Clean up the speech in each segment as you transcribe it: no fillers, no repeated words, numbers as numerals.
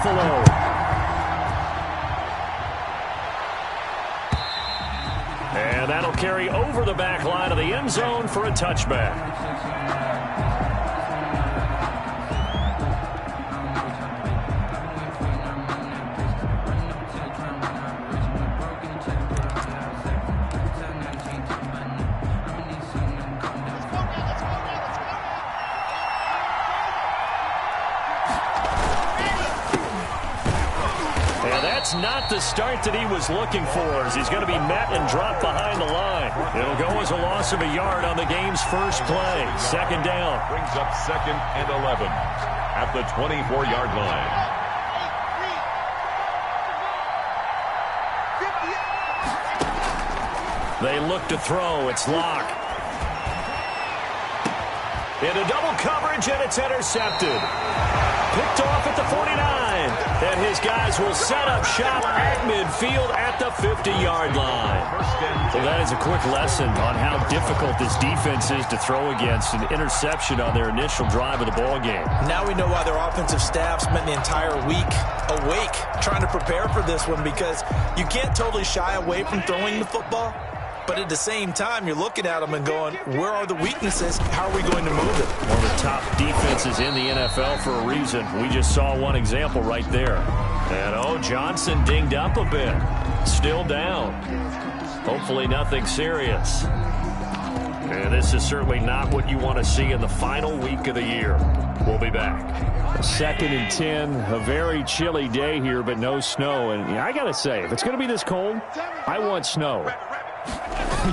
Buffalo. And that'll carry over the back line of the end zone for a touchback. That's not the start that he was looking for, as he's going to be met and dropped behind the line. It'll go as a loss of a yard on the game's first play. Second down. Brings up 2nd and 11 at the 24-yard line. They look to throw. It's Locke. Into double coverage, and it's intercepted. Picked off at the 49. And his guys will set up shop at midfield at the 50-yard line. Well, that is a quick lesson on how difficult this defense is to throw against. An interception on their initial drive of the ball game. Now we know why their offensive staff spent the entire week awake trying to prepare for this one, because you can't totally shy away from throwing the football. But at the same time, you're looking at them and going, where are the weaknesses? How are we going to move it? One of the top defenses in the NFL for a reason. We just saw one example right there. And, Johnson dinged up a bit. Still down. Hopefully nothing serious. And this is certainly not what you want to see in the final week of the year. We'll be back. 2nd and 10, a very chilly day here, but no snow. And I got to say, if it's going to be this cold, I want snow.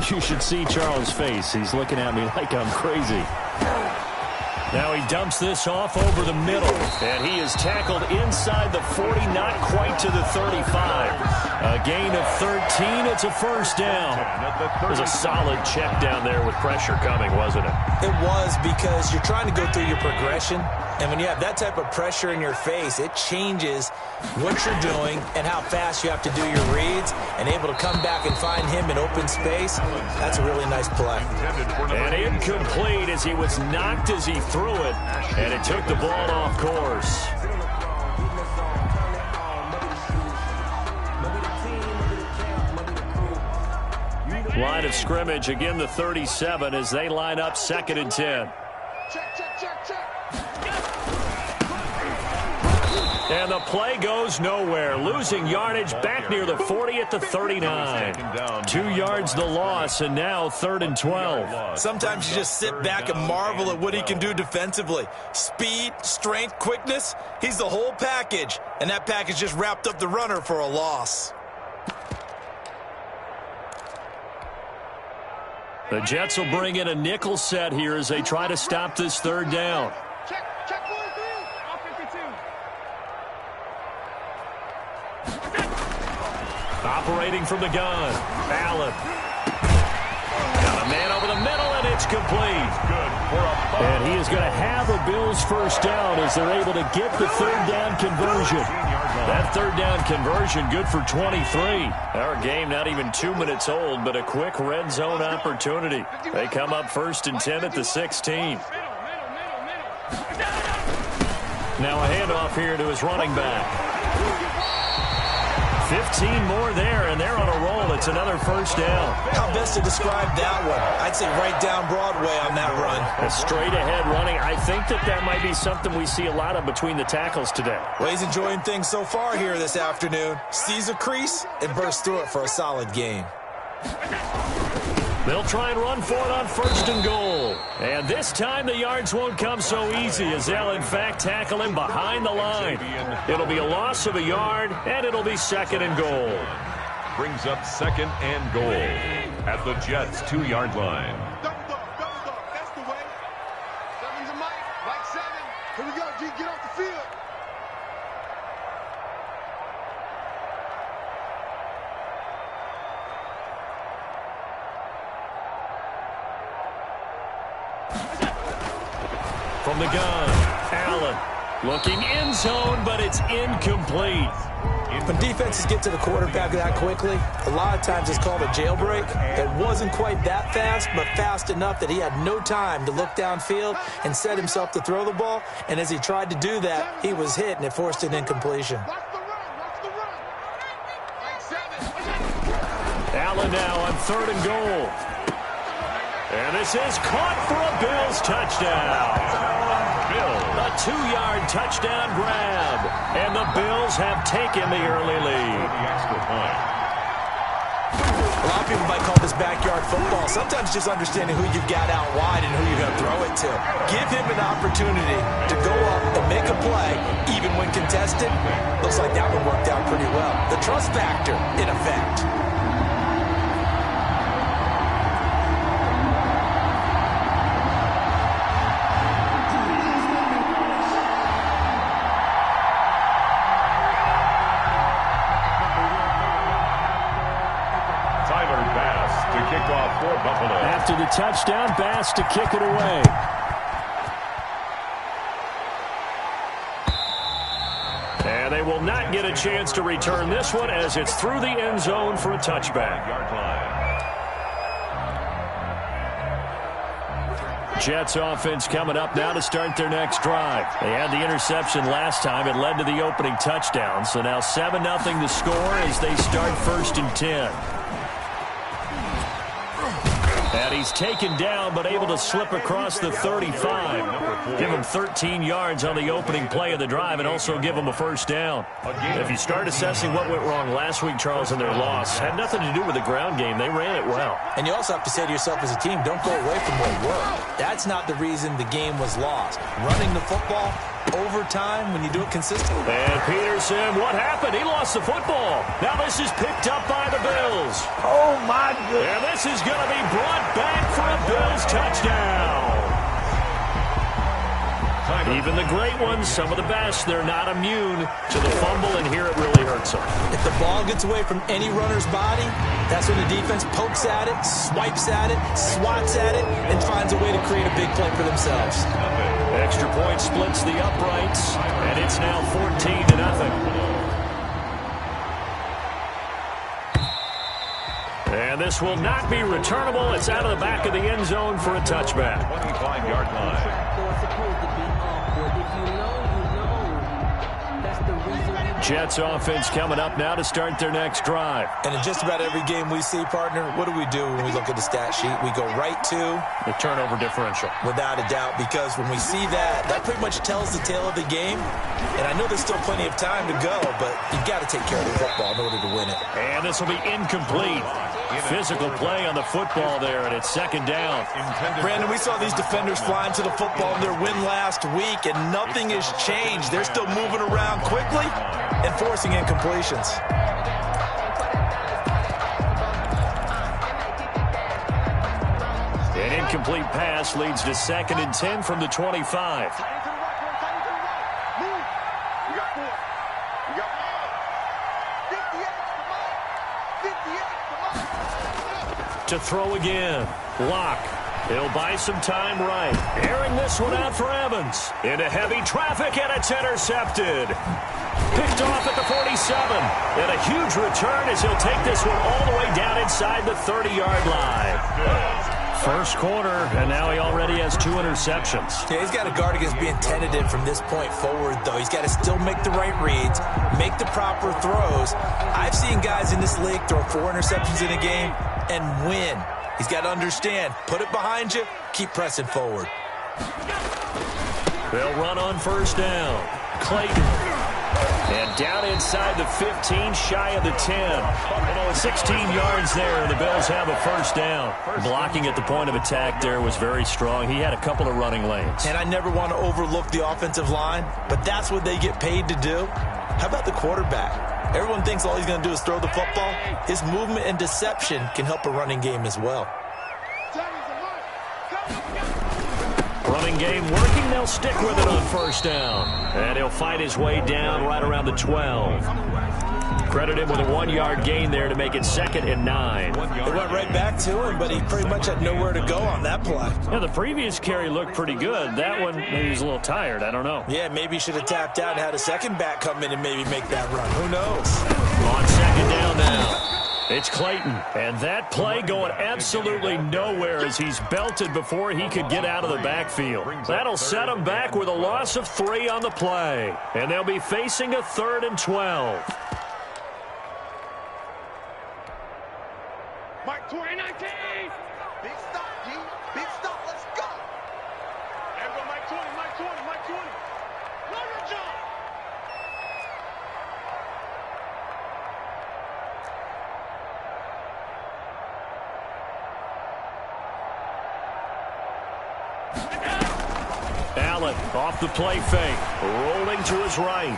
You should see Charles' face. He's looking at me like I'm crazy. Now he dumps this off over the middle, and he is tackled inside the 40, not quite to the 35. A gain of 13. It's a first down. It was a solid check down there with pressure coming, wasn't it? It was, because you're trying to go through your progression, and when you have that type of pressure in your face, it changes what you're doing and how fast you have to do your reads, and able to come back and find him in open space. That's a really nice play. And incomplete, as he was knocked as he threw it, and it took the ball off course. Line of scrimmage, again the 37, as they line up 2nd and 10. And the play goes nowhere. Losing yardage back near the 40 at the 39. 2 yards the loss, and now 3rd and 12. Sometimes you just sit back and marvel at what he can do defensively. Speed, strength, quickness. He's the whole package. And that package just wrapped up the runner for a loss. The Jets will bring in a nickel set here as they try to stop this 3rd down. Check 1 3. All 52. Operating from the gun, Allen. Got a man over the middle, and it's complete. Good for a ball. And he is going to have a Bills first down as they're able to get the 3rd down conversion. That 3rd down conversion good for 23. Our game not even 2 minutes old, but a quick red zone opportunity. They come up 1st and 10 at the 16. Now a handoff here to his running back. 15 more there, and they're on a roll. It's another first down. How best to describe that one? I'd say right down Broadway on that run. A straight-ahead running. I think that might be something we see a lot of between the tackles today. Well, he's enjoying things so far here this afternoon. Sees a crease and bursts through it for a solid gain. They'll try and run for it on 1st and goal. And this time the yards won't come so easy, as they'll in fact tackle him behind the line. It'll be a loss of a yard, and it'll be 2nd and goal. Brings up 2nd and goal at the Jets' 2-yard line. Double dog. That's the way. 7's a Mike. Mike 7. Here we go, G. Get off the field. From the gun, Allen Looking end zone, but it's incomplete. When defenses get to the quarterback that quickly, a lot of times it's called a jailbreak. It wasn't quite that fast, but fast enough that he had no time to look downfield and set himself to throw the ball. And as he tried to do that, he was hit, and it forced an incompletion. Allen now on 3rd and goal. And this is caught for a Bills touchdown. A 2-yard touchdown grab. And the Bills have taken the early lead. A lot of people might call this backyard football. Sometimes just understanding who you've got out wide and who you're going to throw it to. Give him an opportunity to go up and make a play, even when contested. Looks like that one worked out pretty well. The trust factor, in effect. After the touchdown, Bass to kick it away. And they will not get a chance to return this one as it's through the end zone for a touchback. Jets offense coming up now to start their next drive. They had the interception last time. It led to the opening touchdown. So now 7-0 the score as they start 1st and 10. And he's taken down, but able to slip across the 35. Give him 13 yards on the opening play of the drive and also give him a first down. If you start assessing what went wrong last week, Charles, in their loss, had nothing to do with the ground game. They ran it well. And you also have to say to yourself as a team, don't go away from what worked. That's not the reason the game was lost. Running the football, overtime, when you do it consistently. And Peterson, what happened? He lost the football. Now this is picked up by the Bills. Oh, my goodness. And this is going to be brought back for a Bills touchdown. Even the great ones, some of the best, they're not immune to the fumble, and here it really hurts them. If the ball gets away from any runner's body, that's when the defense pokes at it, swipes at it, swats at it, and finds a way to create a big play for themselves. Extra point splits the uprights, and it's now 14-0. And this will not be returnable. It's out of the back of the end zone for a touchback. 25-yard line. Jets offense coming up now to start their next drive. And in just about every game we see, partner, what do we do when we look at the stat sheet? We go right to the turnover differential. Without a doubt, because when we see that, that pretty much tells the tale of the game. And I know there's still plenty of time to go, but you've got to take care of the football in order to win it. And this will be incomplete. Physical play on the football there, and it's 2nd down. Brandon, we saw these defenders flying to the football in their win last week, and nothing has changed. They're still moving around quickly and forcing incompletions. An incomplete pass leads to 2nd and 10 from the 25. To throw again. Lock. He'll buy some time right. Airing this one out for Evans. Into heavy traffic, and it's intercepted. Picked off at the 47. And a huge return as he'll take this one all the way down inside the 30-yard line. First quarter, and now he already has 2 interceptions. Yeah, he's got to guard against being tentative from this point forward, though. He's got to still make the right reads, make the proper throws. I've seen guys in this league throw 4 interceptions in a game and win. He's got to understand, put it behind you, keep pressing forward. They'll run on first down. Clayton. And down inside the 15, shy of the 10. 16 yards there, and the Bills have a first down. Blocking at the point of attack there was very strong. He had a couple of running lanes. And I never want to overlook the offensive line, but that's what they get paid to do. How about the quarterback? Everyone thinks all he's going to do is throw the football. His movement and deception can help a running game as well. Running game working. They'll stick with it on first down. And he'll fight his way down right around the 12. Credit him with a 1-yard gain there to make it 2nd and 9. They went right back to him, but he pretty much had nowhere to go on that play. Yeah, the previous carry looked pretty good. That one, maybe he was a little tired. I don't know. Yeah, maybe he should have tapped out and had a second back come in and maybe make that run. Who knows? On 2nd down now. It's Clayton, and that play going absolutely nowhere as he's belted before he could get out of the backfield. That'll set him back with a loss of 3 on the play, and they'll be facing a 3rd and 12. Mike 2019. Big stop, G. Big stop. Let's go. There we go, Mike 20, Mike 20, Mike 20. Run your jump. Allen off the play fake, rolling to his right.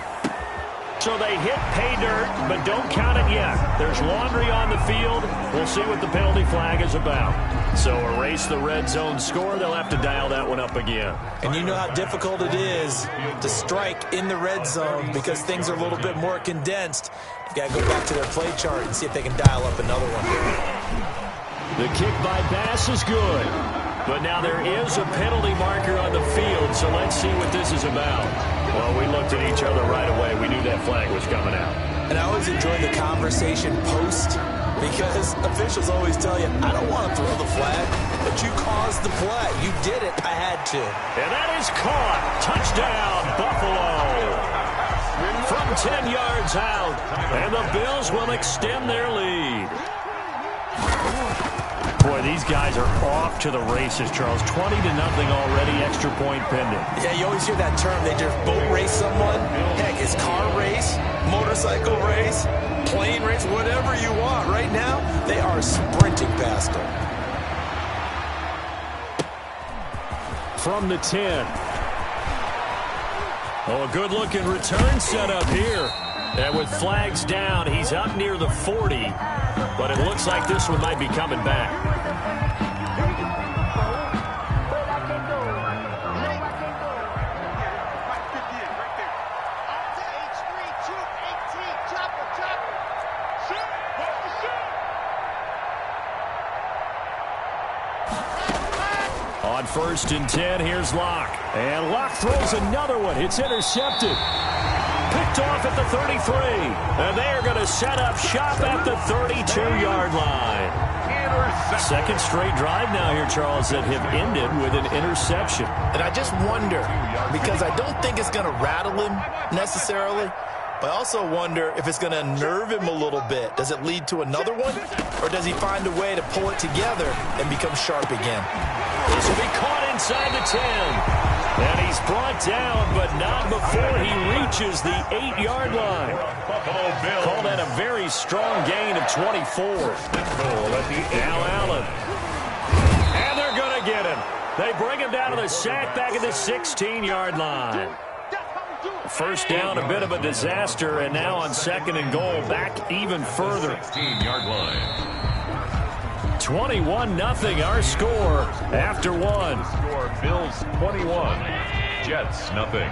So they hit pay dirt, but don't count it yet. There's laundry on the field. We'll see what the penalty flag is about. So erase the red zone score. They'll have to dial that one up again. And you know how difficult it is to strike in the red zone because things are a little bit more condensed. You got to go back to their play chart and see if they can dial up another one. The kick by Bass is good. But now there is a penalty marker on the field, so let's see what this is about. Well, we looked at each other right away. We knew that flag was coming out. And I always enjoy the conversation post because officials always tell you, I don't want to throw the flag, but you caused the play. You did it. I had to. And that is caught. Touchdown, Buffalo. From 10 yards out. And the Bills will extend their lead. Boy, these guys are off to the races, Charles. 20-0 already, extra point pending. Yeah, you always hear that term. They just boat race someone. Heck, it's car race, motorcycle race, plane race, whatever you want. Right now, they are sprinting past them. From the 10. Oh, a good-looking return set up here. And with flags down, he's up near the 40. But it looks like this one might be coming back. On 1st and 10, here's Locke. And Locke throws another one. It's intercepted. Picked off at the 33. And they are going to set up shop at the 32-yard line. Second straight drive now here, Charles, that have ended with an interception. And I just wonder, because I don't think it's going to rattle him necessarily, but I also wonder if it's going to unnerve him a little bit. Does it lead to another one? Or does he find a way to pull it together and become sharp again? This will be caught inside the 10. And he's brought down, but not before he reaches the 8-yard line. Call that a very strong gain of 24. Now Allen. And they're going to get him. They bring him down to the sack back at the 16-yard line. First down, a bit of a disaster, and now on 2nd and goal, back even further. 16-yard line. 21-0 our score after one. Score Bills 21, Jets nothing.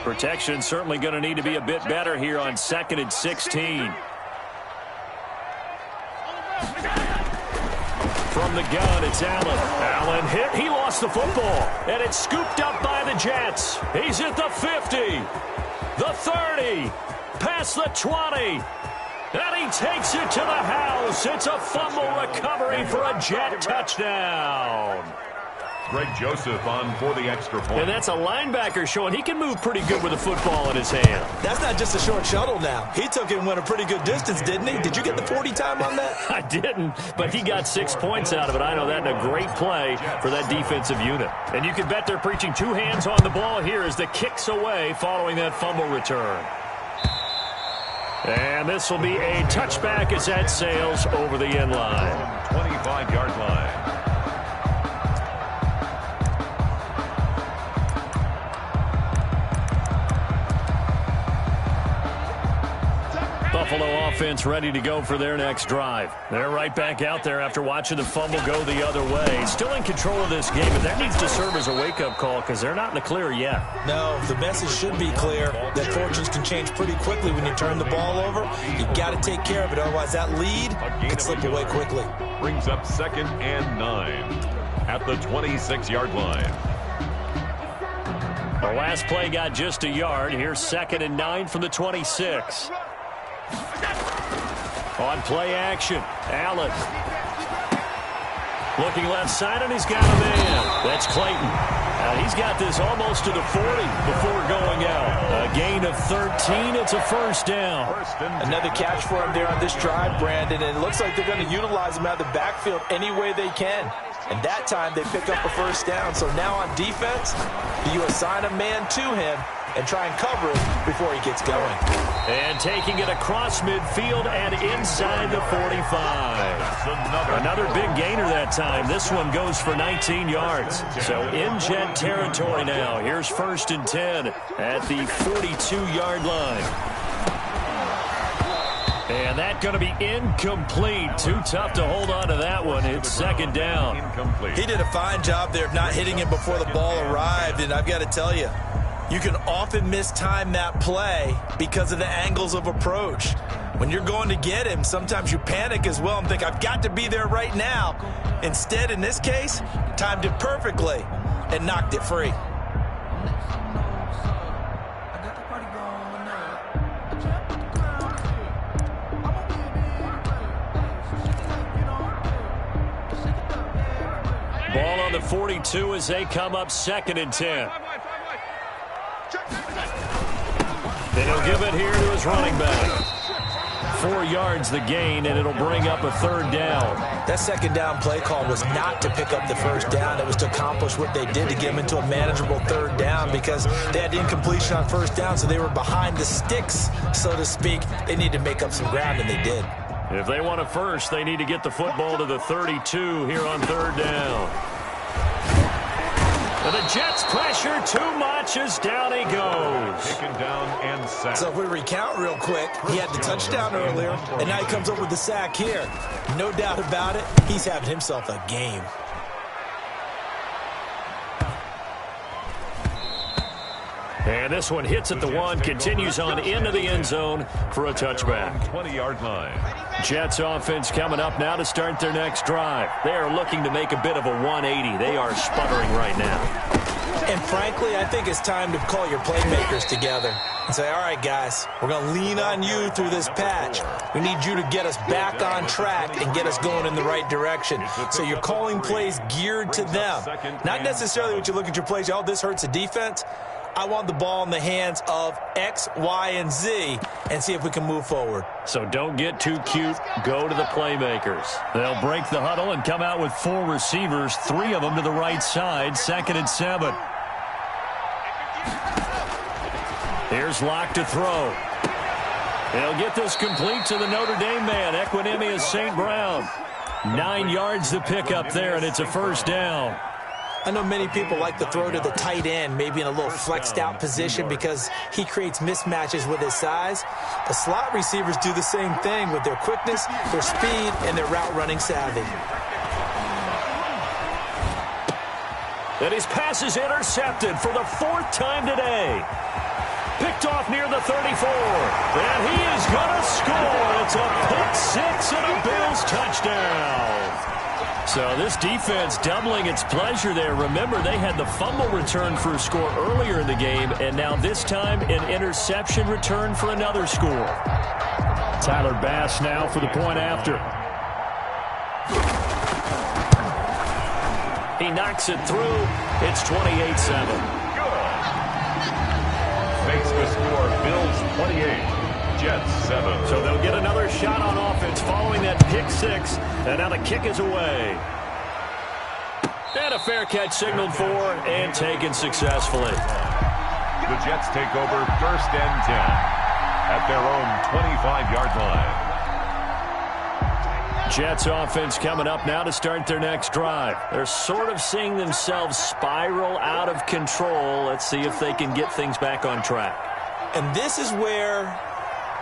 Protection certainly going to need to be a bit better here on 2nd and 16. From the gun, it's Allen. Allen hit. He lost the football. And it's scooped up by the Jets. He's at the 50, the 30, past the 20. And he takes it to the house. It's a fumble recovery for a Jet touchdown. Greg Joseph on for the extra point. And that's a linebacker showing he can move pretty good with a football in his hand. That's not just a short shuttle now. He took it and went a pretty good distance, didn't he? Did you get the 40 time on that? I didn't, but he got 6 points out of it. I know that, and a great play for that defensive unit. And you can bet they're preaching 2 hands on the ball here as the kick's away following that fumble return. And this will be a touchback as that sails over the end line. 25-yard line. Buffalo offense ready to go for their next drive. They're right back out there after watching the fumble go the other way. Still in control of this game, but that needs to serve as a wake-up call because they're not in the clear yet. No, the message should be clear that fortunes can change pretty quickly when you turn the ball over. You got to take care of it, otherwise that lead can slip away quickly. Brings up 2nd and 9 at the 26-yard line. The last play got just a yard. Here's 2nd and 9 from the 26. On play action, Allen. Looking left side, and he's got a man. That's Clayton. He's got this almost to the 40 before going out. A gain of 13. It's a first down. Another catch for him there on this drive, Brandon, and it looks like they're going to utilize him out of the backfield any way they can. And that time they pick up a first down. So now on defense, you assign a man to him and try and cover him before he gets going. And taking it across midfield and inside the 45. Another big gainer that time. This one goes for 19 yards. So in Jet territory now. Here's 1st and 10 at the 42-yard line. And that's going to be incomplete. Too tough to hold on to that one. It's 2nd down. He did a fine job there of not hitting him before the ball arrived, and I've got to tell you, you can often mistime that play because of the angles of approach. When you're going to get him, sometimes you panic as well and think, I've got to be there right now. Instead, in this case, timed it perfectly and knocked it free. Ball on the 42 as they come up 2nd and 10. And he'll give it here to his running back. 4 yards the gain, and it'll bring up a 3rd down. That 2nd down play call was not to pick up the first down. It was to accomplish what they did to get them into a manageable 3rd down because they had incompletion on 1st down, so they were behind the sticks, so to speak. They needed to make up some ground, and they did. If they want a first, they need to get the football to the 32 here on 3rd down. And the Jets pressure too much as down he goes. Taken down and sacked. So if we recount real quick, he had the touchdown earlier, and now he comes up with the sack here. No doubt about it, he's having himself a game. And this one hits at the 1, continues on into the end zone for a touchback. 20-yard line. Jets offense coming up now to start their next drive. They are looking to make a bit of a 180. They are sputtering right now. And frankly, I think it's time to call your playmakers together and say, all right, guys, we're going to lean on you through this patch. We need you to get us back on track and get us going in the right direction. So you're calling plays geared to them. Not necessarily what you look at your plays, oh, this hurts the defense. I want the ball in the hands of X, Y, and Z and see if we can move forward. So don't get too cute. Go to the playmakers. They'll break the huddle and come out with 4 receivers, 3 of them to the right side, 2nd and 7. Here's Locke to throw. They'll get this complete to the Notre Dame man, Equinemius St. Brown. 9 yards to pick up there, and it's a first down. I know many people like to throw to the tight end, maybe in a little flexed out position because he creates mismatches with his size. The slot receivers do the same thing with their quickness, their speed, and their route running savvy. And his pass is intercepted for the 4th time today. Picked off near the 34. And he is going to score. It's a pick 6 and a Bills touchdown. So this defense doubling its pleasure there. Remember, they had the fumble return for a score earlier in the game, and now this time an interception return for another score. Tyler Bass now for the point after. He knocks it through. It's 28-7. Makes the score Bills 28. Jets 7. So they'll get another shot on offense following that pick 6. And now the kick is away. And a fair catch signaled for and taken successfully. The Jets take over 1st and 10 at their own 25-yard line. Jets offense coming up now to start their next drive. They're sort of seeing themselves spiral out of control. Let's see if they can get things back on track. And this is where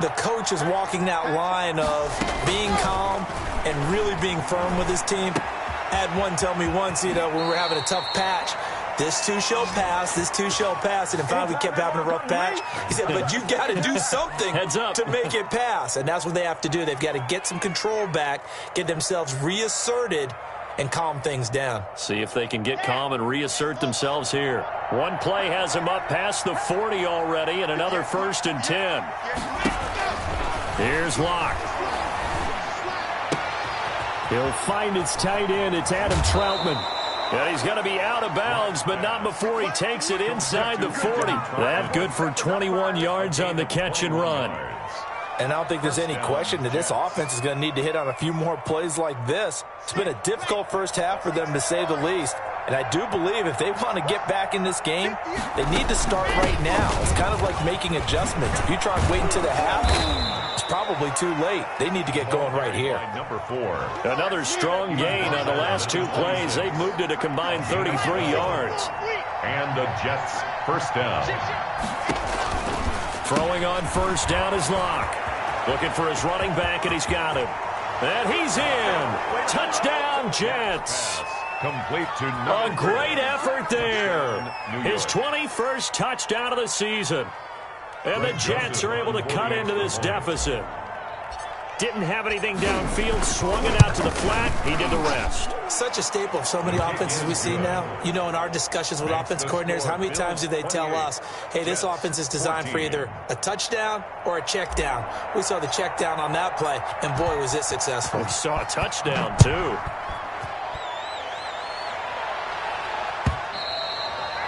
the coach is walking that line of being calm and really being firm with his team. I had one tell me once, when we're having a tough patch, this too shall pass, this too shall pass. And in fact, we kept having a rough patch. He said, but you got to do something to make it pass. And that's what they have to do. They've got to get some control back, get themselves reasserted, and calm things down. See if they can get calm and reassert themselves here. One play has them up past the 40 already, and another 1st and 10. Here's Locke. He'll find its tight end. It's Adam Troutman. And he's going to be out of bounds, but not before he takes it inside the 40. That good for 21 yards on the catch and run. And I don't think there's any question that this offense is going to need to hit on a few more plays like this. It's been a difficult first half for them, to say the least. And I do believe if they want to get back in this game, they need to start right now. It's kind of like making adjustments. If you try and wait until the half, it's probably too late. They need to get going right here. Number 4. Another strong gain on the last 2 plays. They've moved it a combined 33 yards. And the Jets first down. Throwing on first down is Locke. Looking for his running back, and he's got him. And he's in. Touchdown, Jets. Complete to a great effort there. His 21st touchdown of the season. And the Jets are able to cut into this deficit. Didn't have anything downfield, swung it out to the flat. He did the rest. Such a staple of so many offenses we see now. In our discussions with offense coordinators, how many times do they tell us, hey, this offense is designed for either a touchdown or a check down. We saw the check down on that play, and boy, was it successful. We saw a touchdown, too.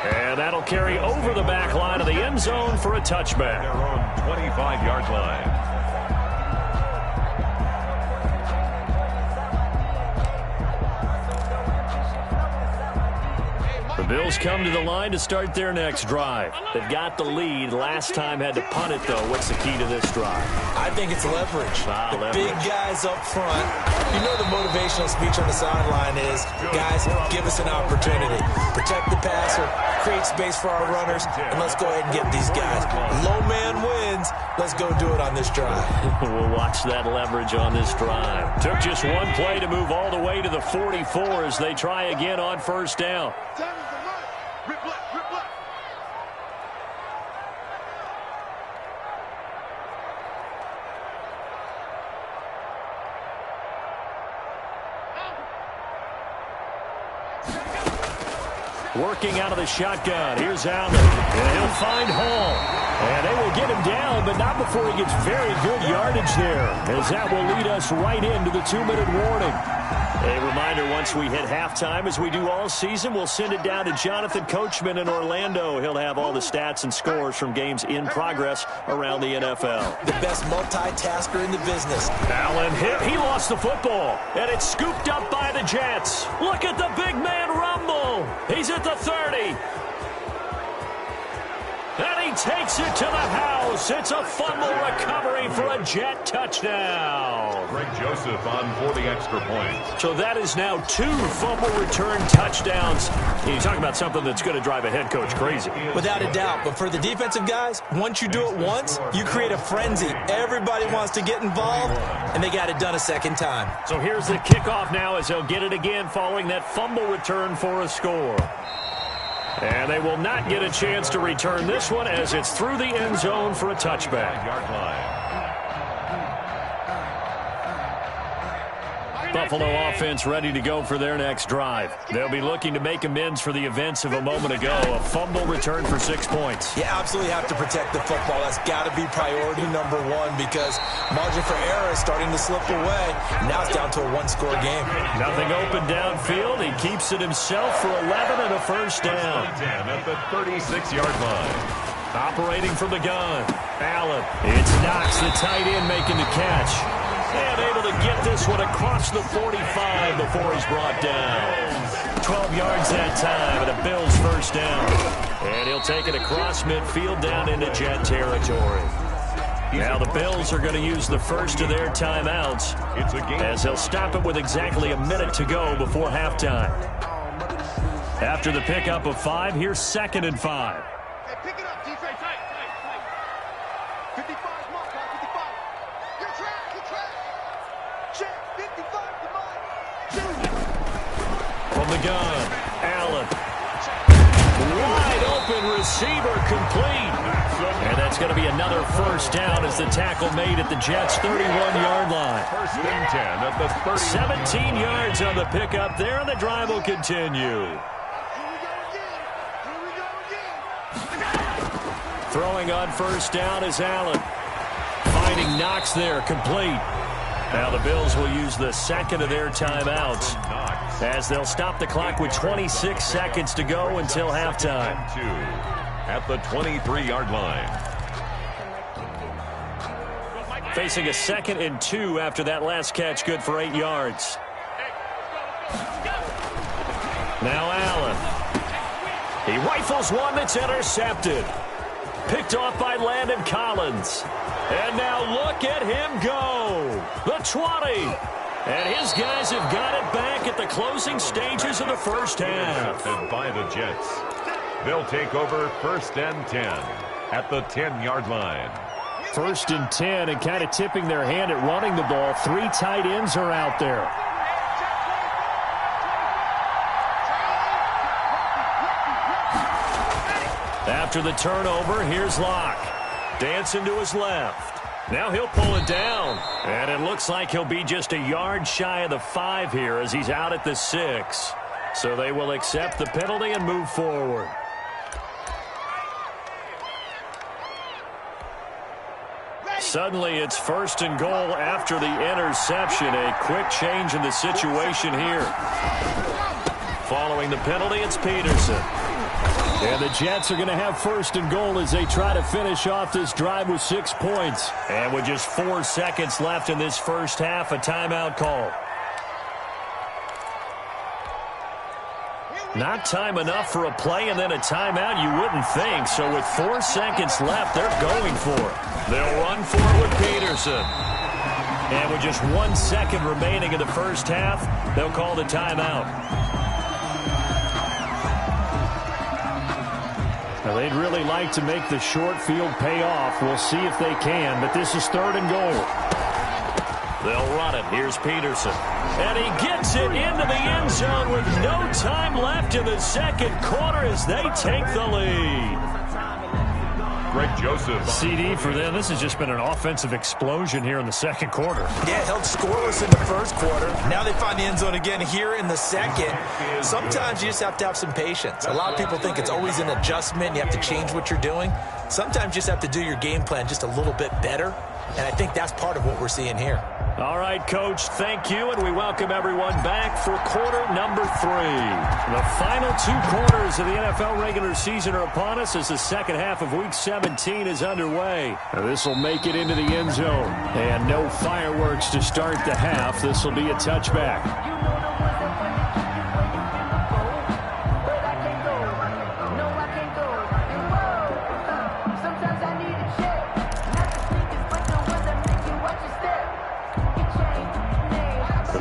And that'll carry over the back line of the end zone for a touchback. Their own 25-yard line. The Bills come to the line to start their next drive. They've got the lead. Last time had to punt it, though. What's the key to this drive? I think it's leverage. Leverage. Big guys up front. The motivational speech on the sideline is, guys, give us an opportunity. Protect the passer, create space for our runners, and let's go ahead and get these guys. Low man wins. Let's go do it on this drive. We'll watch that leverage on this drive. Took just one play to move all the way to the 44 as they try again on first down. Working out of the shotgun. Here's Allen. And he'll find Hall. And they will get him down, but not before he gets very good yardage there, as that will lead us right into the 2-minute warning. A reminder, once we hit halftime, as we do all season, we'll send it down to Jonathan Coachman in Orlando. He'll have all the stats and scores from games in progress around the NFL. The best multitasker in the business. Allen hit. He lost the football, and it's scooped up by the Jets. Look at the big man rumble. He's at the 30. And he takes it to the house. It's a fumble recovery for a Jet touchdown. Greg Joseph on for the extra point. So that is now 2 fumble return touchdowns. You talk about something that's going to drive a head coach crazy. Without a doubt. But for the defensive guys, once you do it once, you create a frenzy. Everybody wants to get involved, and they got it done a second time. So here's the kickoff now as they'll get it again following that fumble return for a score. And they will not get a chance to return this one as it's through the end zone for a touchback. Yard line. Buffalo offense ready to go for their next drive. They'll be looking to make amends for the events of a moment ago. A fumble return for 6 points. You absolutely have to protect the football. That's got to be priority number 1 because margin for error is starting to slip away. Now it's down to a 1-score game. Nothing open downfield. He keeps it himself for 11 and a first down. 10 at the 36-yard line. Operating from the gun. Allen. It's Knox, the tight end, making the catch. And able to get this one across the 45 before he's brought down. 12 yards that time, and a Bills first down. And he'll take it across midfield down into Jet territory. Now the Bills are going to use the first of their timeouts as they'll stop it with exactly a minute to go before halftime. After the pickup of 5, here's 2nd and 5. Hey, pick it up, defense. Tight. 55, mark, 55. From the gun, Allen. Wide open receiver complete. And that's going to be another first down as the tackle made at the Jets' 31-yard line. First and 10 at the 30. 17 yards on the pickup there, and the drive will continue. Throwing on first down is Allen. Finding Knox there, complete. Now the Bills will use the second of their timeouts as they'll stop the clock with 26 seconds to go until halftime. At the 23-yard line. Facing a 2nd and 2 after that last catch, good for 8 yards. Now Allen. He rifles one that's intercepted. Picked off by Landon Collins. And now look at him go. The 20. And his guys have got it back at the closing stages of the first half. Intercepted by the Jets. They'll take over first and 10 at the 10-yard line. First and 10, and kind of tipping their hand at running the ball. 3 tight ends are out there. After the turnover, here's Locke. Dancing to his left. Now he'll pull it down. And it looks like he'll be just a yard shy of the 5 here as he's out at the 6. So they will accept the penalty and move forward. Suddenly it's first and goal after the interception. A quick change in the situation here. Following the penalty, it's Peterson. And the Jets are going to have first and goal as they try to finish off this drive with 6 points. And with just 4 seconds left in this first half, a timeout call. Not time enough for a play and then a timeout, you wouldn't think. So with 4 seconds left, they're going for it. They'll run for it with Peterson. And with just 1 second remaining in the first half, they'll call the timeout. Now, they'd really like to make the short field pay off. We'll see if they can, but this is third and goal. They'll run it. Here's Peterson. And he gets it into the end zone with no time left in the second quarter as they take the lead. Greg Joseph. CD for them. This has just been an offensive explosion here in the second quarter. Yeah, held scoreless in the first quarter. Now they find the end zone again here in the second. Sometimes you just have to have some patience. A lot of people think it's always an adjustment. You have to change what you're doing. Sometimes you just have to do your game plan just a little bit better. And I think that's part of what we're seeing here. All right, Coach, thank you, and we welcome everyone back for quarter number 3. The final 2 quarters of the NFL regular season are upon us as the second half of Week 17 is underway. This will make it into the end zone, and no fireworks to start the half. This will be a touchback.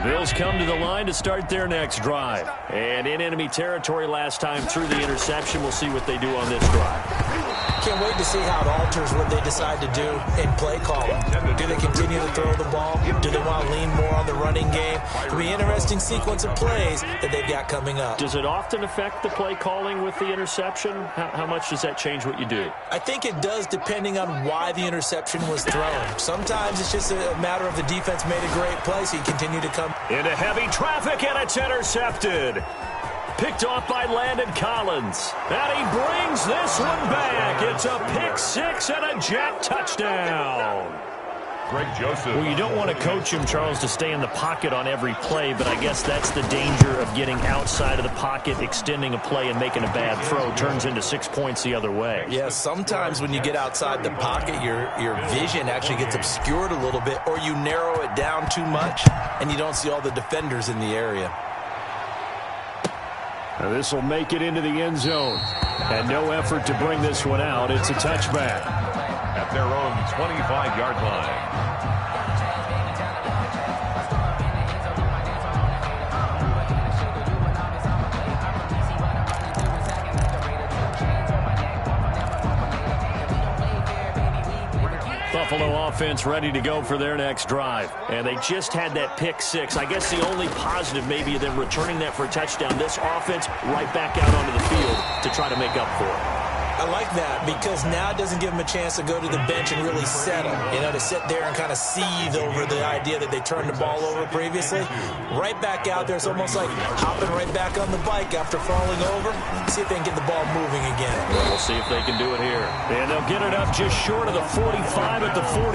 Bills come to the line to start their next drive. And in enemy territory last time through the interception. We'll see what they do on this drive. Can't wait to see how it alters what they decide to do in play calling. Do they continue to throw the ball? Do they want to lean more on the running game? It'll be an interesting sequence of plays that they've got coming up. Does it often affect the play calling with the interception? How much does that change what you do? I think it does depending on why the interception was thrown. Sometimes it's just a matter of the defense made a great play, so you continue to come. Into heavy traffic, and it's intercepted. Picked off by Landon Collins. And he brings this one back. It's a pick 6 and a Jet touchdown. Greg Joseph. Well, you don't want to coach him, Charles, to stay in the pocket on every play, but I guess that's the danger of getting outside of the pocket, extending a play, and making a bad throw. Turns into 6 points the other way. Yeah, sometimes when you get outside the pocket, your vision actually gets obscured a little bit, or you narrow it down too much, and you don't see all the defenders in the area. Now this will make it into the end zone. And no effort to bring this one out. It's a touchback. At their own 25-yard line. Buffalo offense ready to go for their next drive. And they just had that pick six. I guess the only positive maybe of them returning that for a touchdown. This offense right back out onto the field to try to make up for it. I like that because now it doesn't give them a chance to go to the bench and really settle. To sit there and kind of seethe over the idea that they turned the ball over previously. Right back out there. It's almost like hopping right back on the bike after falling over. See if they can get the ball moving again. Well, we'll see if they can do it here. And they'll get it up just short of the 45 at the 44.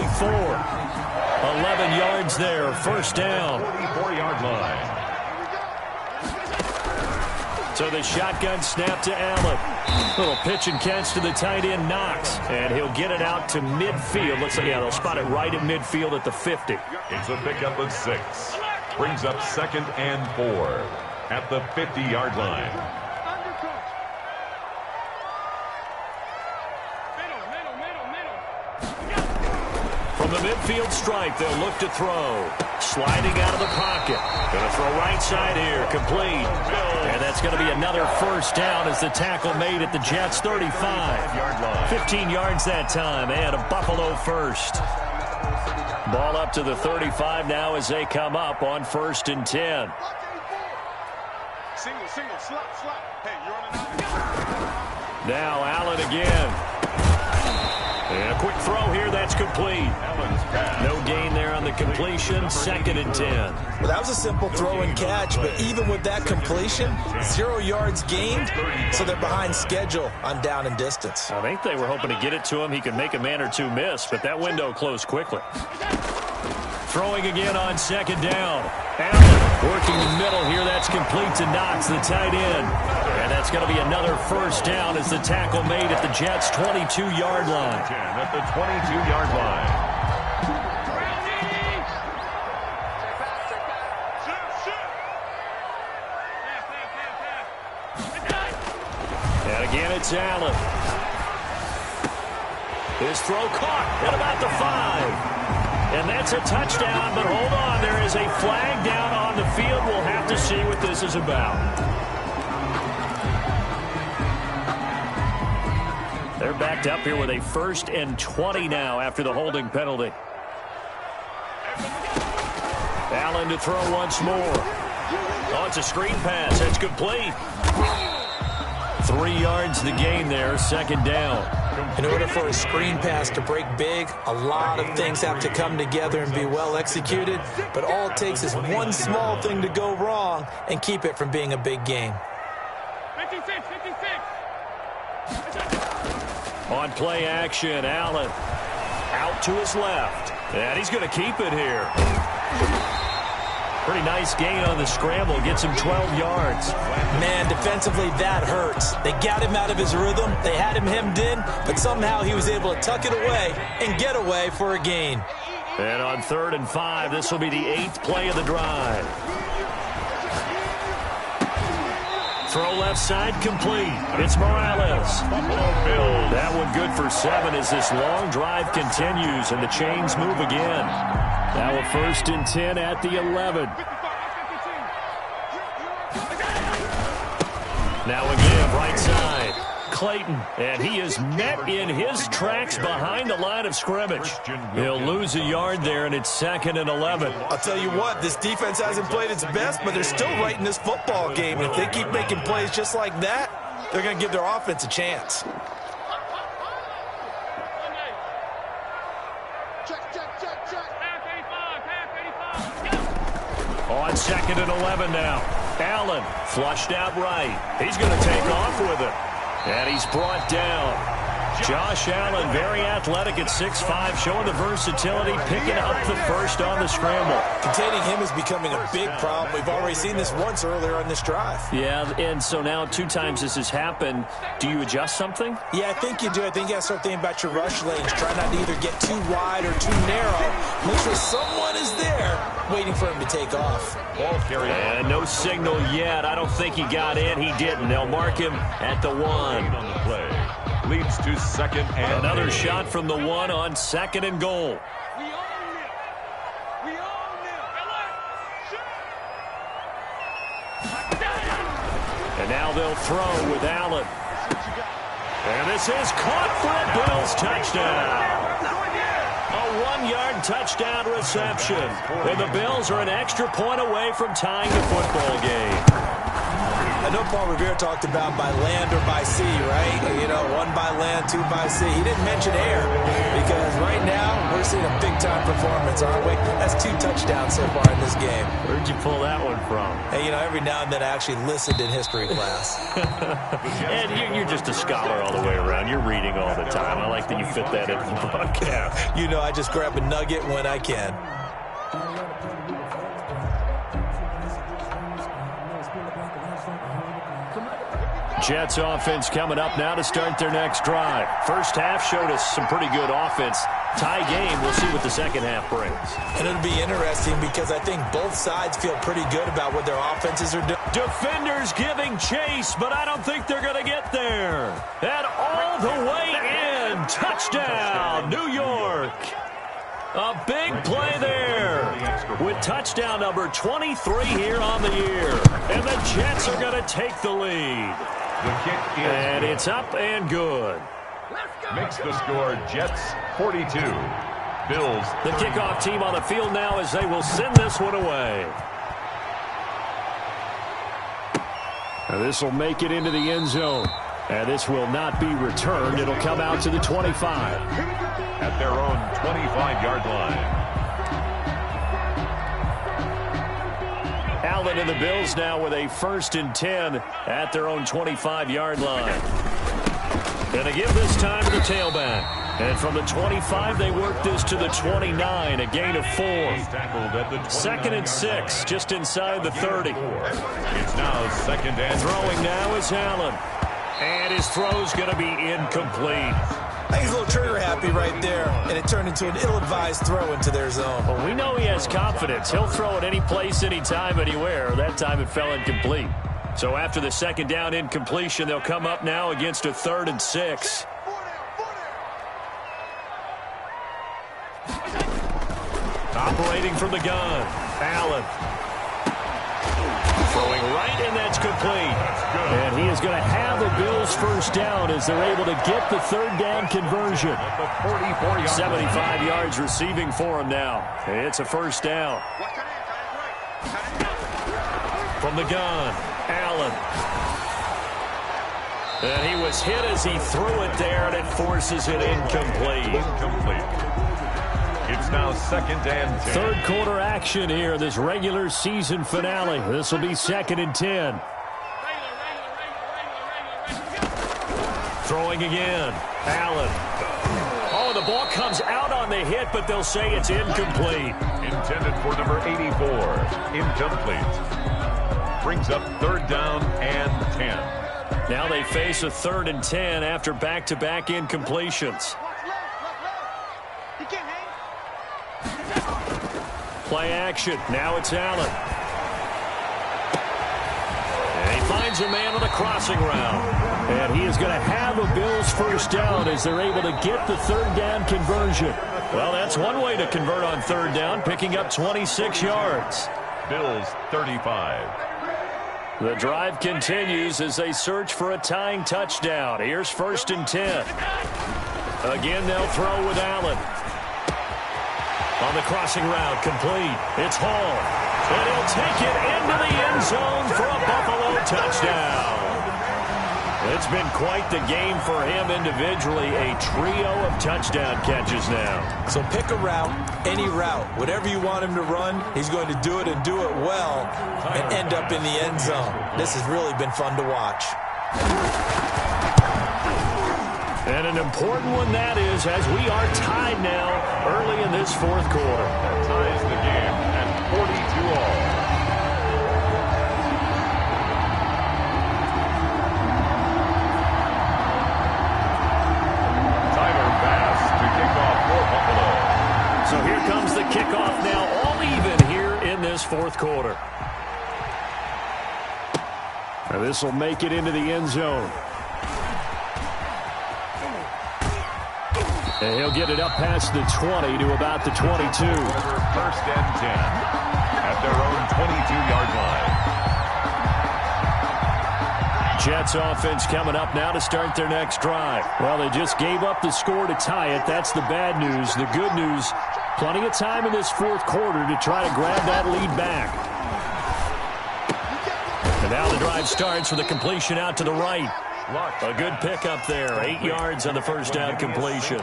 11 yards there. First down. 44-yard line. So the shotgun snap to Allen. Little pitch and catch to the tight end, Knox. And he'll get it out to midfield. Looks like, they'll spot it right at midfield at the 50. It's a pickup of 6. Brings up 2nd and 4 at the 50-yard line. From the midfield stripe, they'll look to throw. Sliding out of the pocket. Going to throw right side here. Complete. And that's going to be another first down as the tackle made at the Jets' 35. 15 yards that time, and a Buffalo first. Ball up to the 35 now as they come up on 1st and 10. Single, slot. Hey, you're running out. Now Allen again. And a quick throw here, that's complete. No gain there on the completion, 2nd and 10. Well, that was a simple throw and catch, but even with that completion, 0 yards gained, so they're behind schedule on down and distance. I think they were hoping to get it to him. He could make a man or two miss, but that window closed quickly. Throwing again on 2nd down. Allen working the middle here. That's complete to Knox, the tight end. And that's going to be another first down as the tackle made at the Jets' 22-yard line. At the 22-yard line. And again, it's Allen. His throw caught at about the 5. And that's a touchdown, but hold on. There is a flag down on the field. We'll have to see what this is about. They're backed up here with a 1st and 20 now after the holding penalty. Allen to throw once more. Oh, it's a screen pass. That's complete. 3 yards the gain there, 2nd down. In order for a screen pass to break big, a lot of things have to come together and be well executed, but all it takes is one small thing to go wrong and keep it from being a big gain. 56. On play action, Allen out to his left, and he's going to keep it here. Pretty nice gain on the scramble. Gets him 12 yards. Man, defensively, that hurts. They got him out of his rhythm. They had him hemmed in, but somehow he was able to tuck it away and get away for a gain. And on 3rd and 5, this will be the 8th play of the drive. Throw left side complete. It's Morales. That one good for 7 as this long drive continues and the chains move again. Now a 1st and 10 at the 11. Now again, right side. Clayton, and he is met in his tracks behind the line of scrimmage. He'll lose a yard there, and it's 2nd and 11. I'll tell you what, this defense hasn't played its best, but they're still right in this football game. And if they keep making plays just like that, they're going to give their offense a chance. On 2nd and 11 now. Allen flushed out right. He's going to take off with it. And he's brought down. Josh Allen, very athletic at 6'5", showing the versatility, picking up the first on the scramble. Containing him is becoming a big problem. We've already seen this once earlier on this drive. Yeah, and so now 2 times this has happened. Do you adjust something? Yeah, I think you do. I think you got to start thinking about your rush lanes. Try not to either get too wide or too narrow. Make sure someone is there waiting for him to take off. Ball carrier. And no signal yet. I don't think he got in. He didn't. They'll mark him at the 1. On the play. Leads to 2nd and Another 8. shot from the 1 on 2nd and goal. We own it. We own it. And now they'll throw with Allen. And this is caught for a Bills touchdown. A 1-yard touchdown reception. And the Bills are an extra point away from tying the football game. I know Paul Revere talked about by land or by sea, right? You know, 1 by land, 2 by sea. He didn't mention air because right now we're seeing a big-time performance, aren't we? That's 2 touchdowns so far in this game. Where'd you pull that one from? Hey, you know, every now and then I actually listened in history class. And you're just a scholar all the way around. You're reading all the time. I like that you fit that into the broadcast. You know, I just grab a nugget when I can. Jets offense coming up now to start their next drive. First half showed us some pretty good offense. Tie game, we'll see what the second half brings. And it'll be interesting because I think both sides feel pretty good about what their offenses are doing. Defenders giving chase, but I don't think they're going to get there. And all the way in. Touchdown, New York. A big play there with touchdown number 23 here on the year. And the Jets are going to take the lead. The kick is and it's up and good. Makes the score Jets 42. Bills. The kickoff team on the field now as they will send this one away. Now this will make it into the end zone. And this will not be returned. It'll come out to the 25. At their own 25-yard line. Allen and the Bills now with a 1st and 10 at their own 25-yard line. Going to give this time to the tailback. And from the 25, they work this to the 29, a gain of 4. 2nd and 6, just inside the 30. It's now 2nd and throwing now is Allen. And his throw's going to be incomplete. I think he's a little trigger happy right there, and it turned into an ill-advised throw into their zone. Well, we know he has confidence. He'll throw it any place, anytime, anywhere. That time it fell incomplete. So after the 2nd down incompletion, they'll come up now against a 3rd and 6. Operating from the gun, Allen. Throwing right, and that's complete. And he is going to have the Bills' 1st down as they're able to get the 3rd down conversion. 75 yards receiving for him now. It's a 1st down. From the gun, Allen. And he was hit as he threw it there, and it forces it incomplete. It's now 2nd and 10. 3rd quarter action here, this regular season finale. This will be 2nd and 10. Throwing again, Allen. Oh, the ball comes out on the hit, but they'll say it's incomplete. Intended for number 84. Incomplete. Brings up 3rd down and 10. Now they face a 3rd and 10 after back-to-back incompletions. Play action. Now it's Allen. And he finds a man on the crossing route. And he is going to have a Bills 1st down as they're able to get the 3rd down conversion. Well, that's one way to convert on 3rd down, picking up 26 yards. Bills 35. The drive continues as they search for a tying touchdown. Here's 1st and 10. Again, they'll throw with Allen. On the crossing route, complete. It's Hall. And he'll take it into the end zone for a Buffalo touchdown. It's been quite the game for him individually. A trio of touchdown catches now. So pick a route, any route. Whatever you want him to run, he's going to do it and do it well and end up in the end zone. This has really been fun to watch. And an important one that is, as we are tied now early in this 4th quarter. Ties the game at 42 all. Tyler Bass to kick off for Buffalo. So here comes the kickoff now, all even here in this 4th quarter. Now this will make it into the end zone. And he'll get it up past the 20 to about the 22. 1st and 10 at their own 22-yard line. Jets offense coming up now to start their next drive. Well, they just gave up the score to tie it. That's the bad news. The good news, plenty of time in this fourth quarter to try to grab that lead back. And now the drive starts with a completion out to the right. A good pickup there. 8 yards on the first down completion.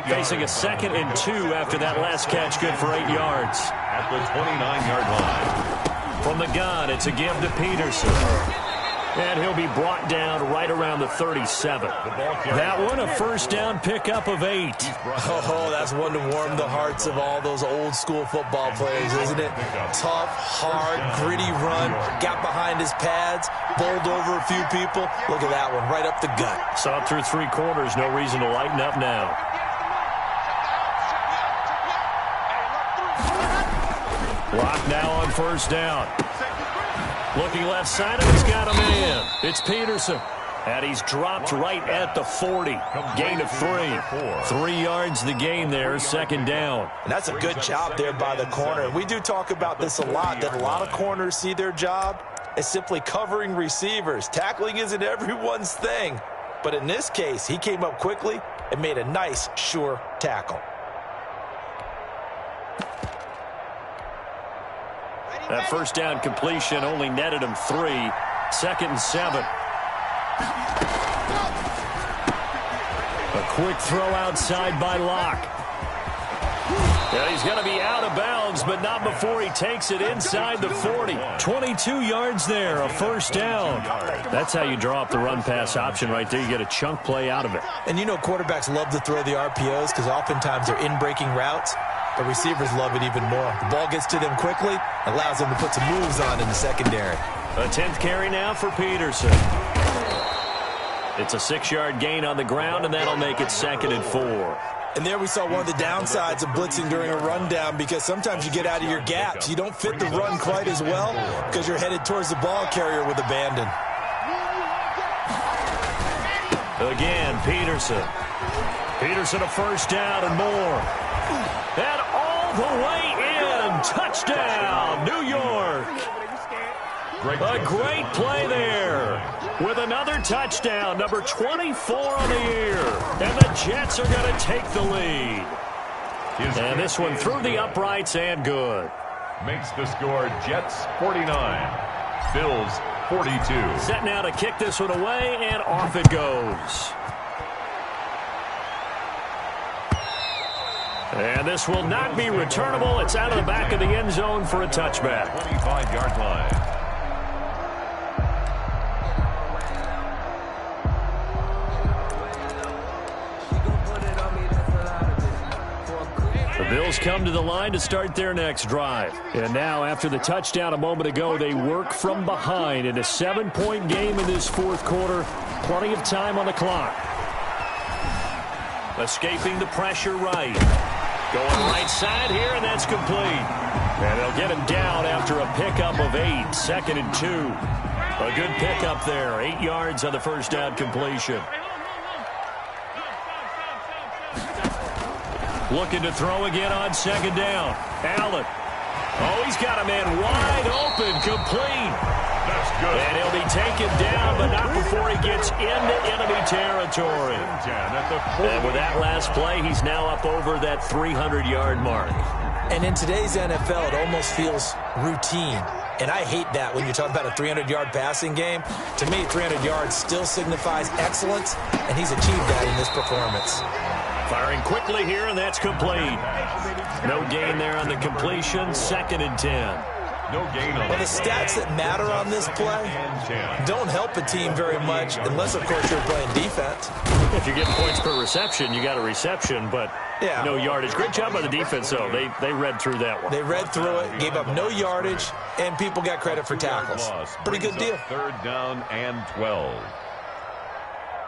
Facing a 2nd and 2 after that last catch. Good for 8 yards. At the 29-yard line. From the gun, it's a give to Peterson. And he'll be brought down right around the 37. That one, a first down pickup of 8. Oh, that's one to warm the hearts of all those old school football players, isn't it? Tough, hard, gritty run. Got behind his pads, bowled over a few people. Look at that one, right up the gut. Saw it through 3 quarters. No reason to lighten up now. Block now on first down. Looking left side, and he's got a man. It's Peterson. And he's dropped right at the 40. Gain of 3. 3 yards the gain there, 2nd down. And that's a good job there by the corner. We do talk about this a lot, that a lot of corners see their job as simply covering receivers. Tackling isn't everyone's thing. But in this case, he came up quickly and made a nice, sure tackle. That first down completion only netted him 3. 2nd and 7. A quick throw outside by Locke. Yeah, he's going to be out of bounds, but not before he takes it inside the 40. 22 yards there, a first down. That's how you draw up the run-pass option right there. You get a chunk play out of it. And you know quarterbacks love to throw the RPOs because oftentimes they're in-breaking routes. The receivers love it even more. The ball gets to them quickly, allows them to put some moves on in the secondary. A 10th carry now for Peterson. It's a 6-yard gain on the ground, and that'll make it 2nd and 4. And there we saw one of the downsides of blitzing during a rundown because sometimes you get out of your gaps. You don't fit the run quite as well because you're headed towards the ball carrier with abandon. Again, Peterson. Peterson a first down and more. And all the way in. Touchdown, New York. A great play there with another touchdown, number 24 on the year. And the Jets are going to take the lead. And this one through the uprights and good. Makes the score Jets 49, Bills 42. Set now to kick this one away, and off it goes. And this will not be returnable. It's out of the back of the end zone for a touchback. 25-yard line. The Bills come to the line to start their next drive. And now, after the touchdown a moment ago, they work from behind in a 7-point game in this fourth quarter. Plenty of time on the clock. Escaping the pressure right. Going right side here, and that's complete. And they'll get him down after a pickup of 8, 2nd and 2. A good pickup there, 8 yards on the first down completion. Looking to throw again on 2nd down. Allen. Oh, he's got a man wide open, complete. That's good. And he'll be taken down, but not before he gets into enemy territory. And with that last play, he's now up over that 300-yard mark. And in today's NFL, it almost feels routine. And I hate that when you're talking about a 300-yard passing game. To me, 300 yards still signifies excellence, and he's achieved that in this performance. Firing quickly here, and that's complete. No gain there on the completion, 2nd and 10. No gain on well, the stats that matter on this play don't help a team very much unless, of course, you're playing defense. If you're getting points per reception, you got a reception, but no yardage. Great job by the defense, though. They read through that one. They read through it, gave up no yardage, and people got credit for tackles. Pretty good deal. 3rd down and 12.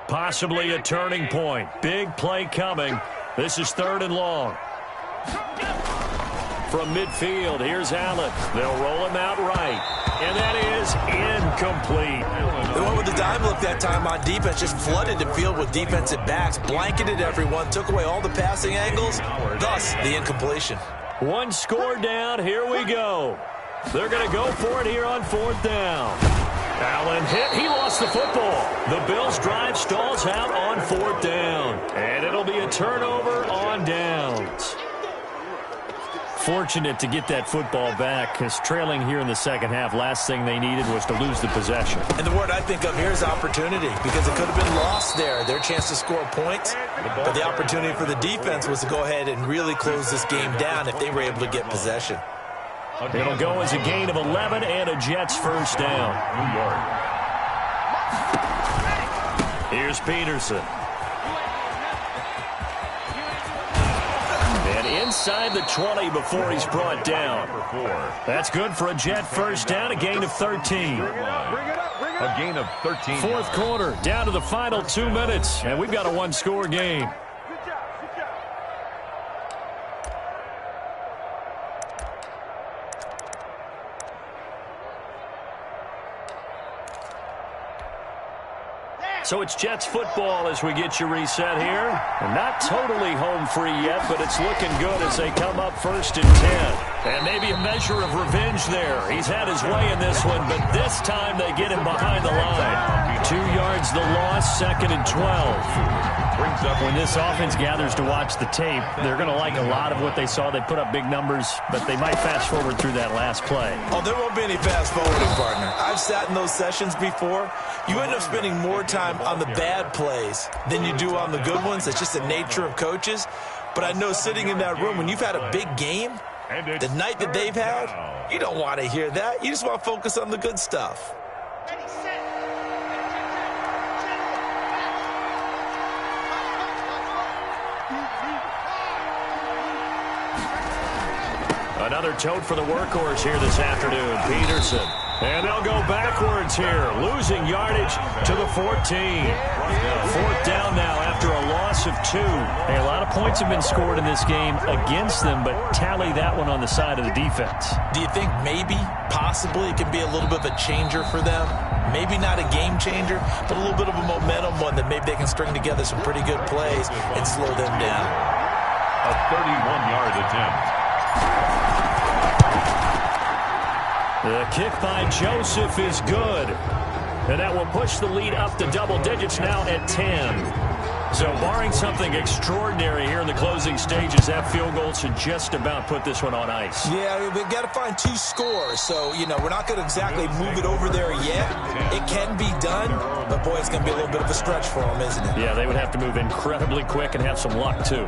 Possibly a turning point. Big play coming. This is 3rd and long. From midfield, here's Allen. They'll roll him out right. And that is incomplete. They went with the dime look that time on defense, just flooded the field with defensive backs, blanketed everyone, took away all the passing angles, thus the incompletion. One score down, here we go. They're going to go for it here on 4th down. Allen hit. He lost the football. The Bills' drive stalls out on 4th down. And it'll be a turnover on downs. Fortunate to get that football back, because trailing here in the second half, last thing they needed was to lose the possession. And the word I think of here is opportunity, because it could have been lost there. Their chance to score points, but the opportunity for the defense was to go ahead and really close this game down if they were able to get possession. It'll go as a gain of 11 and a Jets first down. New York. Here's Peterson. And inside the 20 before he's brought down. That's good for a Jet first down, a gain of 13. A gain of 13. Fourth quarter, down to the final 2 minutes, and we've got a one-score game. So it's Jets football as we get you reset here. And not totally home free yet, but it's looking good as they come up 1st and 10. And maybe a measure of revenge there. He's had his way in this one, but this time they get him behind the line. 2 yards the loss, 2nd and 12. When this offense gathers to watch the tape, they're going to like a lot of what they saw. They put up big numbers, but they might fast forward through that last play. Oh, there won't be any fast forwarding, partner. I've sat in those sessions before. You end up spending more time on the bad plays than you do on the good ones. It's just the nature of coaches. But I know sitting in that room, when you've had a big game, the night that they've had, you don't want to hear that. You just want to focus on the good stuff. Another tote for the workhorse here this afternoon, Peterson. And they'll go backwards here, losing yardage to the 14. 4th down now after a loss of 2. Hey, a lot of points have been scored in this game against them, but tally that one on the side of the defense. Do you think maybe, possibly, it can be a little bit of a changer for them? Maybe not a game changer, but a little bit of a momentum one that maybe they can string together some pretty good plays and slow them down. A 31-yard attempt. The kick by Joseph is good. And that will push the lead up to double digits now at 10. So barring something extraordinary here in the closing stages, that field goal should just about put this one on ice. Yeah, we've got to find 2 scores. So, we're not going to exactly move it over there yet. It can be done, but boy, it's going to be a little bit of a stretch for them, isn't it? Yeah, they would have to move incredibly quick and have some luck, too.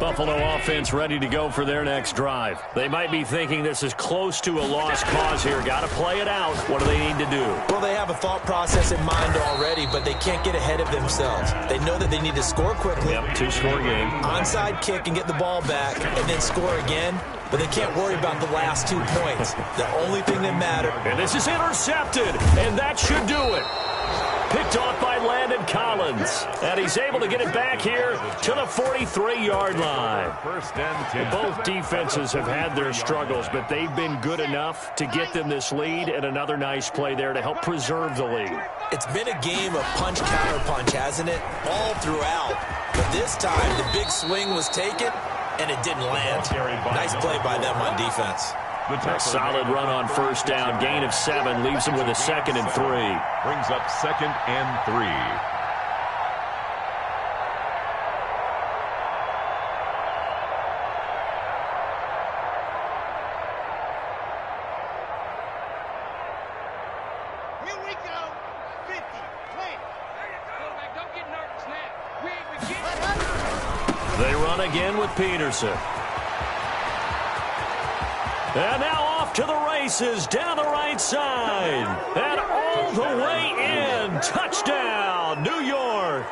Buffalo offense ready to go for their next drive. They might be thinking this is close to a lost cause here. Got to play it out. What do they need to do? Well, they have a thought process in mind already, but they can't get ahead of themselves. They know that they need to score quickly. Yep, 2-score game. Onside kick and get the ball back and then score again. But they can't worry about the last 2 points. The only thing that matters. And this is intercepted, and that should do it. Picked off by Landon Collins. And he's able to get it back here to the 43-yard line. 1st and 10. Both defenses have had their struggles, but they've been good enough to get them this lead, and another nice play there to help preserve the lead. It's been a game of punch, counter, punch, hasn't it? All throughout. But this time, the big swing was taken, and it didn't land. Nice play by them on defense. A solid run on 1st down. Gain of 7 leaves them with a 2nd and 3. Brings up 2nd and 3. They run again with Peterson. And now off to the races down the right side. And all the way in. Touchdown, New York.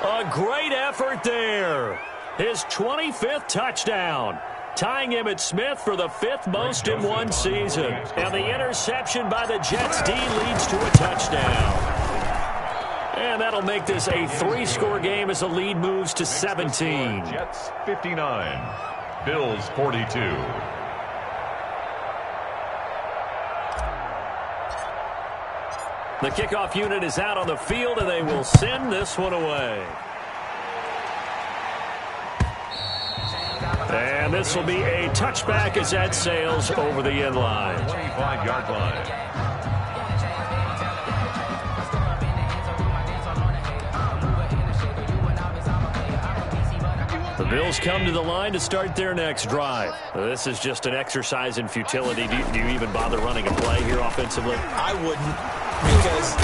A great effort there. His 25th touchdown. Tying Emmitt Smith for the 5th most in one season. And the interception by the Jets D leads to a touchdown. And that'll make this a 3-score game as the lead moves to 17. Jets 59. Bills 42. The kickoff unit is out on the field, and they will send this one away. And this will be a touchback as that sails over the end line. 25-yard line. The Bills come to the line to start their next drive. This is just an exercise in futility. Do you even bother running a play here offensively? I wouldn't, because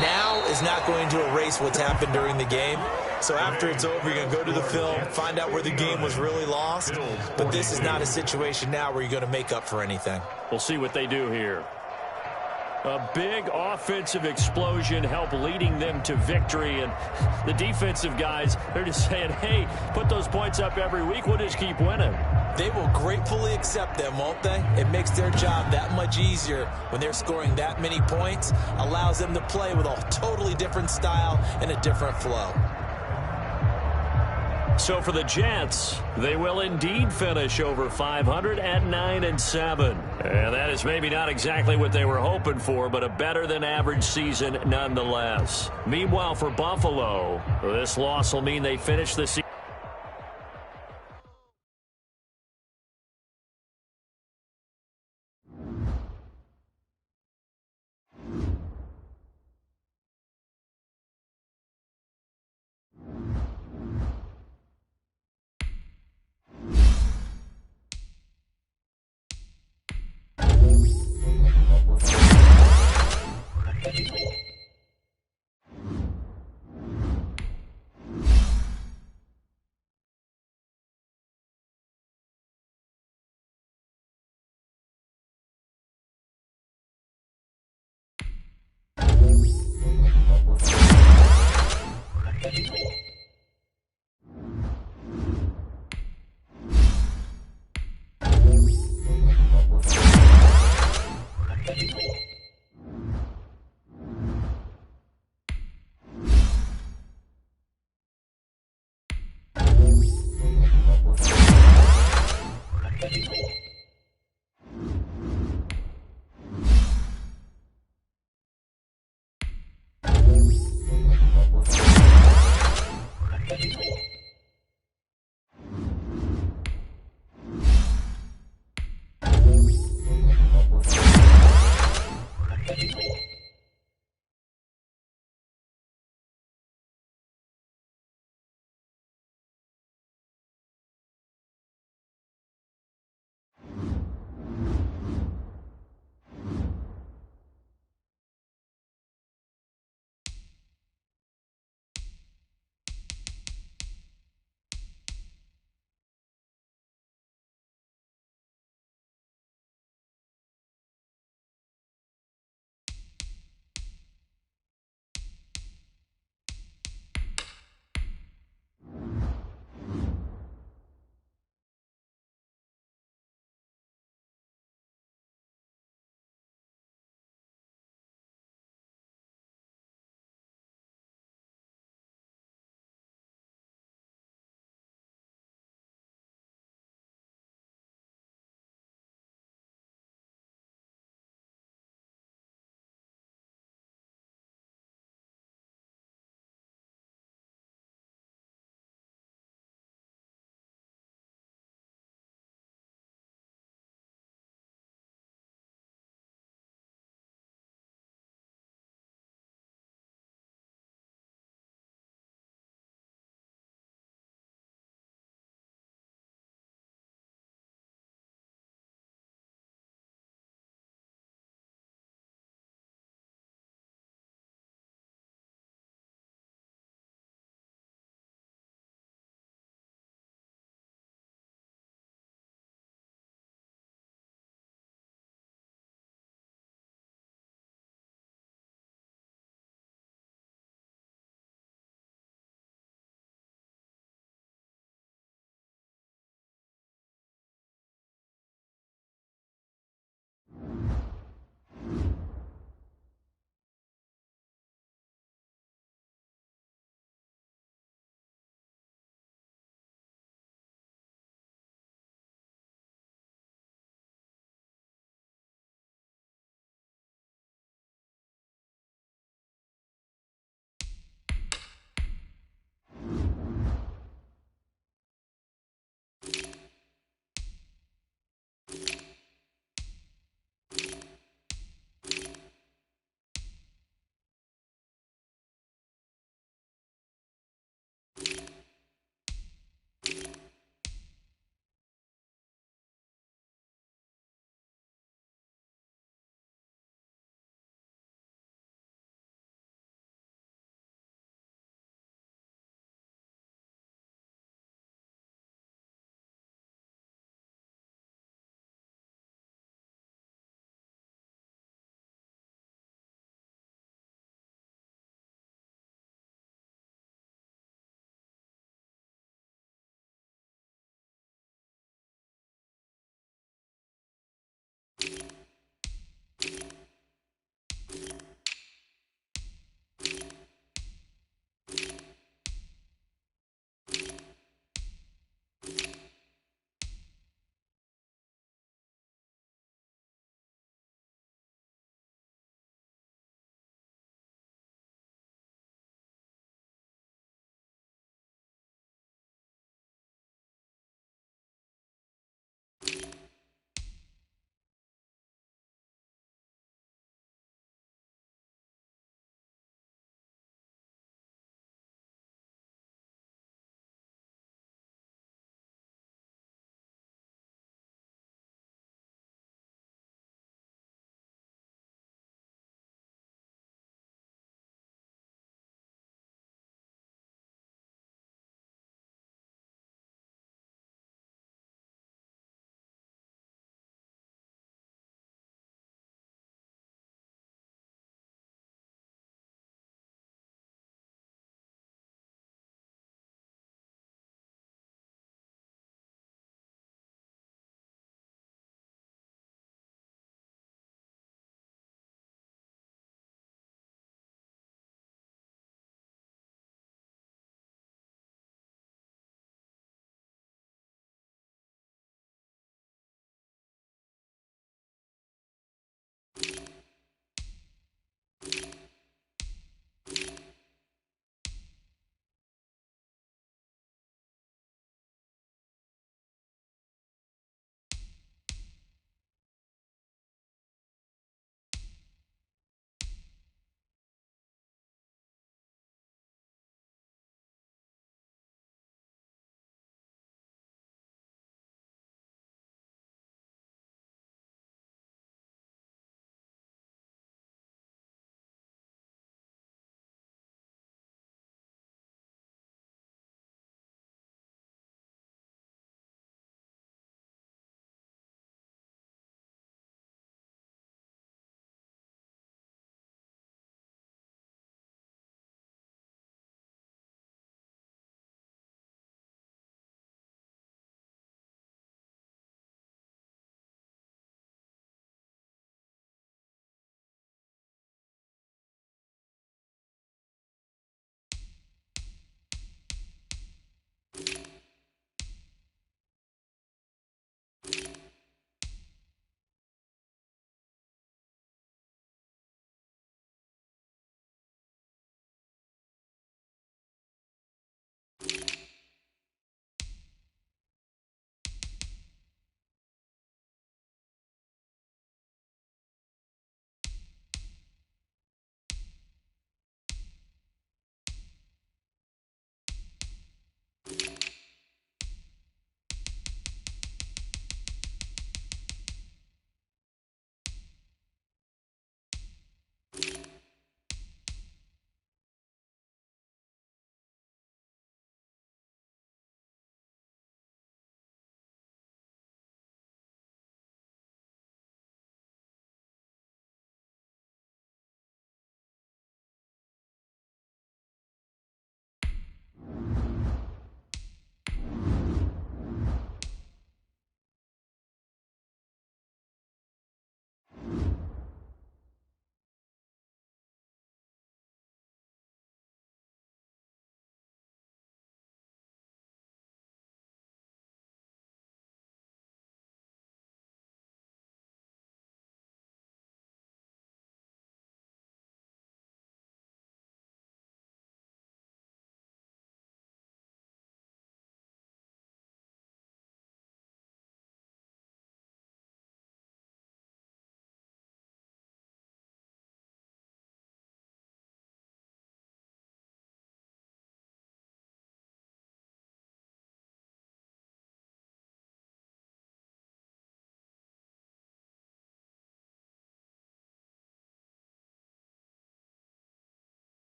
now is not going to erase what's happened during the game. So after it's over, you're going to go to the film, find out where the game was really lost. But this is not a situation now where you're going to make up for anything. We'll see what they do here. A big offensive explosion helped leading them to victory. And the defensive guys, they're just saying, hey, put those points up every week. We'll just keep winning. They will gratefully accept them, won't they? It makes their job that much easier when they're scoring that many points. Allows them to play with a totally different style and a different flow. So for the Jets, they will indeed finish over 500 at 9-7. And that is maybe not exactly what they were hoping for, but a better than average season nonetheless. Meanwhile, for Buffalo, this loss will mean they finish the season.